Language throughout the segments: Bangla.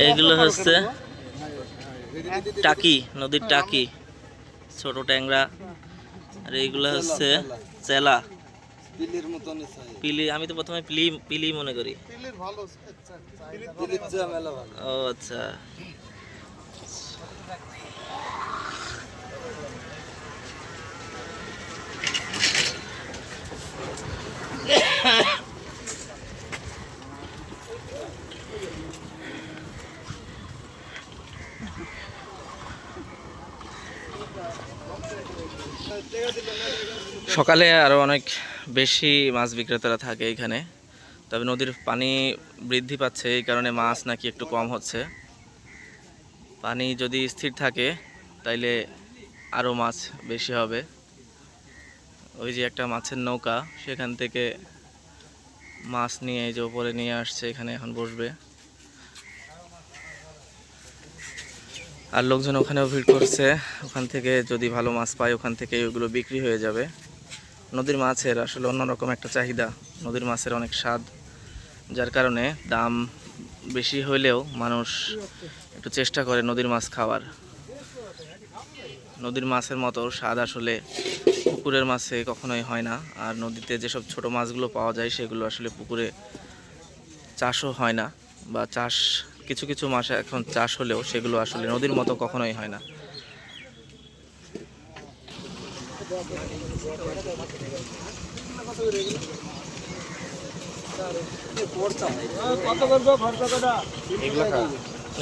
এগুলো হচ্ছে টাকি, নদীর টাকি, ছোট ট্যাংরা। আর এইগুলো হচ্ছে চেলা, পিলি। আমি তো প্রথমে পিলি পিলি মনে করি। ও আচ্ছা। সকালে আরো অনেক বেশি মাছ বিক্রেতারা থাকে এখানে, তবে নদীর পানি বৃদ্ধি পাচ্ছে, এই কারণে মাছ নাকি একটু কম হচ্ছে। পানি যদি স্থির থাকে তাইলে আরো মাছ বেশি হবে। ওই যে একটা মাছের নৌকা, সেখান থেকে মাছ নিয়ে এই যে উপরে নিয়ে আসছে, এখানে এখন বসবে। আর লোকজন ওখানেও ভিড় করছে, ওখান থেকে যদি ভালো মাছ পায় ওখান থেকে ওগুলো বিক্রি হয়ে যাবে। নদীর মাছের আসলে অন্যরকম একটা চাহিদা, নদীর মাছের অনেক স্বাদ, যার কারণে দাম বেশি হইলেও মানুষ একটু চেষ্টা করে নদীর মাছ খাওয়ার। নদীর মাছের মতো স্বাদ আসলে পুকুরের মাছে কখনোই হয় না। আর নদীতে যেসব ছোট মাছগুলো পাওয়া যায় সেগুলো আসলে পুকুরে চাষও হয় না, বা চাষ কিছু কিছু মাছ এখন চাষ হলেও সেগুলো আসলে নদীর মতো কখনোই হয় না।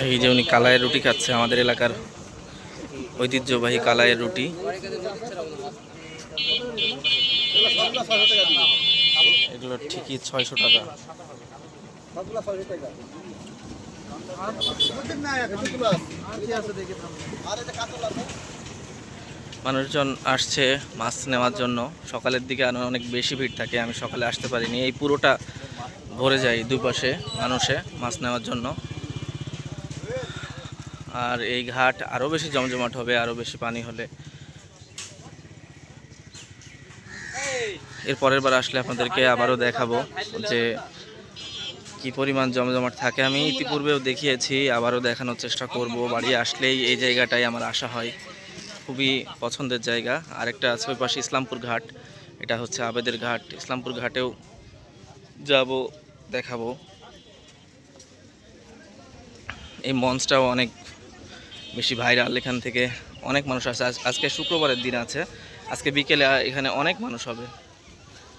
এই যে উনি কালাইয়ের রুটি খাচ্ছে, আমাদের এলাকার ঐতিহ্যবাহী কালাইয়ের রুটি। এগুলো ঠিকই 600 টাকা। মানুষজন আসছে মাছ নেওয়ার জন্য। সকালের দিকে আরো অনেক বেশি ভিড় থাকে, আমি সকালে আসতে পারিনি। এই পুরোটা ভরে যায় দুই পাশে মানুষে মাছ নেওয়ার জন্য। আর এই ঘাট আরো বেশি জমজমাট হবে আরো বেশি পানি হলে। এর পরের বার আসলে আপনাদেরকে আবারও দেখাবো যে কি পরিমাণ জমজমাট থাকে। আমি ইতিপূর্বেও দেখিয়েছি, আবারও দেখানোর চেষ্টা করব। বাড়ি আসলেই এই জায়গাটায় আমার আসা হয়, খুবই পছন্দের জায়গা। আরেকটা আছে ওই পাশে ইসলামপুর ঘাট, এটা হচ্ছে আবেদের ঘাট। ইসলামপুর ঘাটেও যাব, দেখাবো। এই মঞ্চটাও অনেক বেশি ভাইরাল, এখান থেকে অনেক মানুষ আসে। আজকে শুক্রবারের দিন আছে, আজকে বিকেলে এখানে অনেক মানুষ হবে।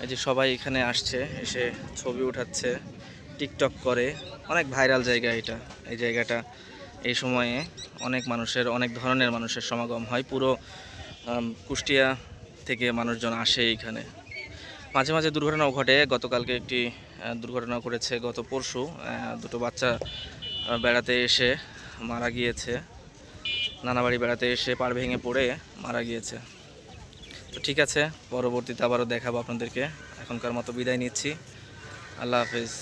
এই যে সবাই এখানে আসছে, এসে ছবি উঠাচ্ছে, টিকটক করে। অনেক ভাইরাল জায়গা এটা। এই জায়গাটা এই সময়ে অনেক মানুষের, অনেক ধরনের মানুষের সমাগম হয়। পুরো কুষ্টিয়া থেকে মানুষজন আসে এইখানে। মাঝে মাঝে দুর্ঘটনাও ঘটে। গতকালকে একটি দুর্ঘটনা ঘটেছে, গত পরশু দুটো বাচ্চা বেড়াতে এসে মারা গিয়েছে। নানাবাড়ি বেড়াতে এসে পাড় ভেঙে পড়ে মারা গিয়েছে। তো ঠিক আছে, পরবর্তীতে আবারও দেখাবো আপনাদেরকে। এখনকার মতো বিদায় নিচ্ছি। আল্লাহ হাফেজ।